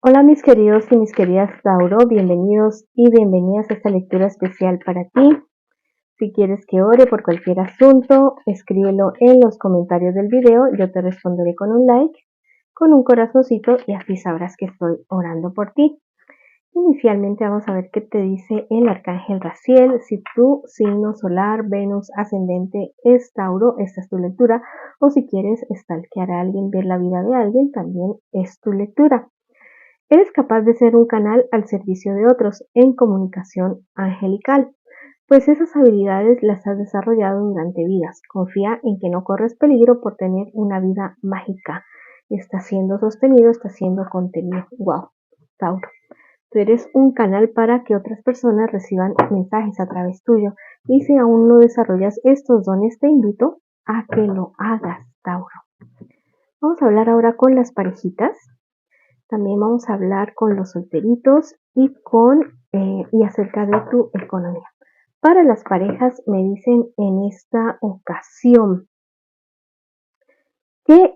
Hola mis queridos y mis queridas Tauro, bienvenidos y bienvenidas a esta lectura especial para ti. Si quieres que ore por cualquier asunto, escríbelo en los comentarios del video, yo te responderé con un like, con un corazoncito y así sabrás que estoy orando por ti. Inicialmente vamos a ver qué te dice el arcángel Raziel. Si tu signo solar, Venus, ascendente es Tauro, esta es tu lectura, o si quieres stalkear a alguien, ver la vida de alguien, también es tu lectura. Eres capaz de ser un canal al servicio de otros en comunicación angelical, pues esas habilidades las has desarrollado durante vidas. Confía en que no corres peligro por tener una vida mágica. Está siendo sostenido, está siendo contenido. Wow, Tauro. Tú eres un canal para que otras personas reciban mensajes a través tuyo. Y si aún no desarrollas estos dones, te invito a que lo hagas, Tauro. Vamos a hablar ahora con las parejitas. También vamos a hablar con los solteritos y acerca de tu economía. Para las parejas me dicen en esta ocasión que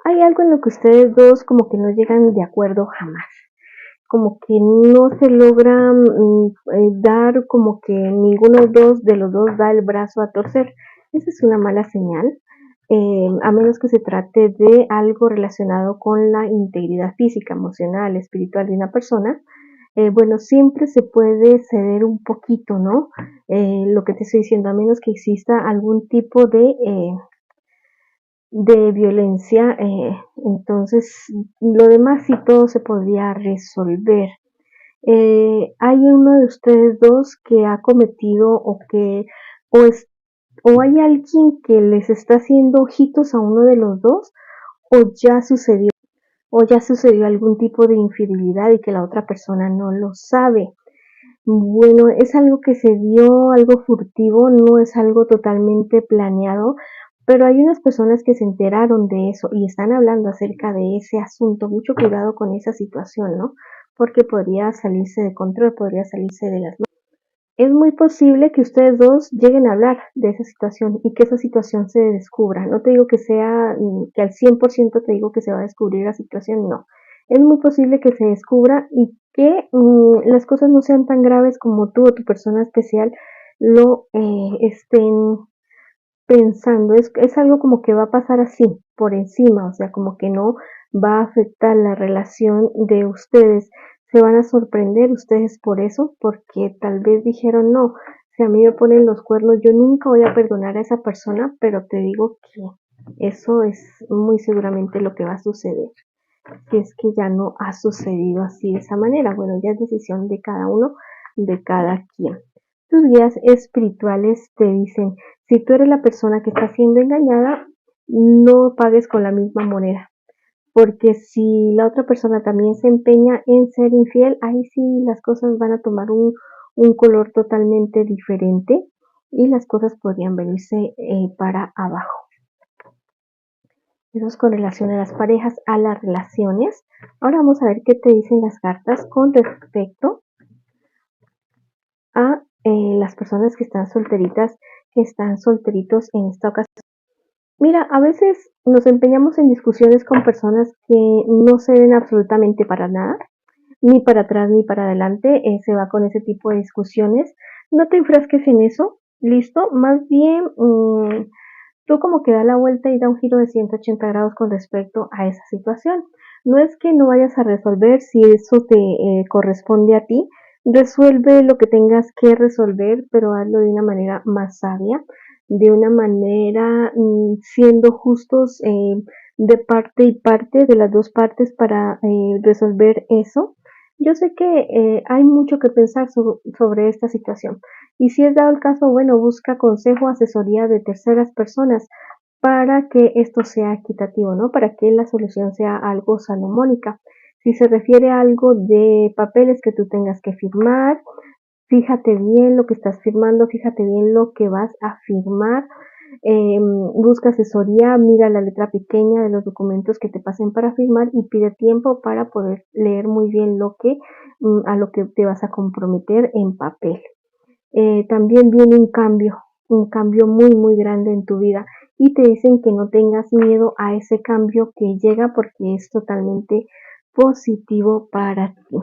hay algo en lo que ustedes dos como que no llegan de acuerdo jamás. Como que no se logra dar, como que ninguno de los dos da el brazo a torcer. Esa es una mala señal. A menos que se trate de algo relacionado con la integridad física, emocional, espiritual de una persona, bueno, siempre se puede ceder un poquito, ¿no? Lo que te estoy diciendo, a menos que exista algún tipo de violencia, entonces lo demás sí todo se podría resolver. Hay uno de ustedes dos que ha cometido o, es, o hay alguien que les está haciendo ojitos a uno de los dos, o ya sucedió algún tipo de infidelidad y que la otra persona no lo sabe. Bueno, es algo que se dio, algo furtivo, no es algo totalmente planeado, pero hay unas personas que se enteraron de eso y están hablando acerca de ese asunto. Mucho cuidado con esa situación, ¿no? Porque podría salirse de control, podría salirse de las manos. Es muy posible que ustedes dos lleguen a hablar de esa situación y que esa situación se descubra. No te digo que sea, que al 100% te digo que se va a descubrir la situación, no. Es muy posible que se descubra y que las cosas no sean tan graves como tú o tu persona especial lo estén pensando. Es algo como que va a pasar así, por encima, o sea, como que no va a afectar la relación de ustedes. Se van a sorprender ustedes por eso, porque tal vez dijeron, no, si a mí me ponen los cuernos, yo nunca voy a perdonar a esa persona, pero te digo que eso es muy seguramente lo que va a suceder. Si es que ya no ha sucedido así de esa manera, bueno, ya es decisión de cada uno, de cada quien. Tus guías espirituales te dicen, si tú eres la persona que está siendo engañada, no pagues con la misma moneda, porque si la otra persona también se empeña en ser infiel, ahí sí las cosas van a tomar un color totalmente diferente y las cosas podrían venirse para abajo. Eso es con relación a las parejas, a las relaciones. Ahora vamos a ver qué te dicen las cartas con respecto a las personas que están solteritas, que están solteritos en esta ocasión. Mira, a veces nos empeñamos en discusiones con personas que no se ven absolutamente para nada, ni para atrás ni para adelante, se va con ese tipo de discusiones. No te enfrasques en eso, listo, más bien tú como que da la vuelta y da un giro de 180 grados con respecto a esa situación. No es que no vayas a resolver si eso te corresponde a ti, resuelve lo que tengas que resolver, pero hazlo de una manera más sabia, de una manera siendo justos de parte y parte, de las dos partes para resolver eso. Yo sé que hay mucho que pensar sobre esta situación. Y si es dado el caso, bueno, busca consejo, asesoría de terceras personas para que esto sea equitativo, ¿no? Para que la solución sea algo salomónica. Si se refiere a algo de papeles que tú tengas que firmar, fíjate bien lo que estás firmando, fíjate bien lo que vas a firmar. Busca asesoría, mira la letra pequeña de los documentos que te pasen para firmar y pide tiempo para poder leer muy bien a lo que te vas a comprometer en papel. También viene un cambio muy, muy grande en tu vida y te dicen que no tengas miedo a ese cambio que llega porque es totalmente positivo para ti.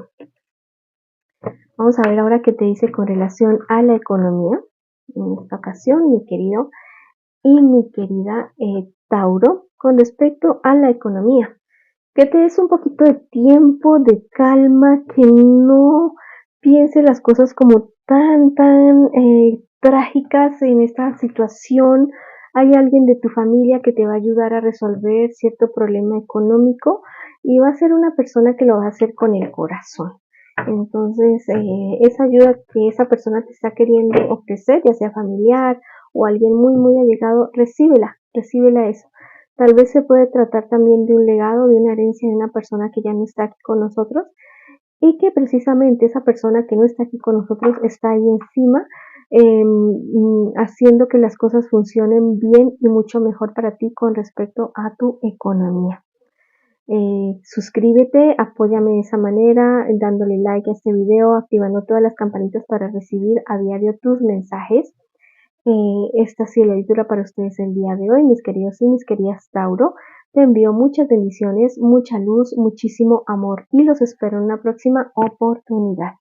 Vamos a ver ahora qué te dice con relación a la economía. En esta ocasión, mi querido y mi querida Tauro, con respecto a la economía. Que te des un poquito de tiempo, de calma, que no pienses las cosas como tan trágicas en esta situación. Hay alguien de tu familia que te va a ayudar a resolver cierto problema económico y va a ser una persona que lo va a hacer con el corazón. Entonces, esa ayuda que esa persona te está queriendo ofrecer, ya sea familiar o alguien muy allegado, recíbela eso. Tal vez se puede tratar también de un legado, de una herencia de una persona que ya no está aquí con nosotros y que precisamente esa persona que no está aquí con nosotros está ahí encima, haciendo que las cosas funcionen bien y mucho mejor para ti con respecto a tu economía. Suscríbete, apóyame de esa manera, dándole like a este video, activando todas las campanitas para recibir a diario tus mensajes. Esta ha sido la lectura para ustedes el día de hoy, mis queridos y mis queridas Tauro. Te envío muchas bendiciones, mucha luz, muchísimo amor y los espero en una próxima oportunidad.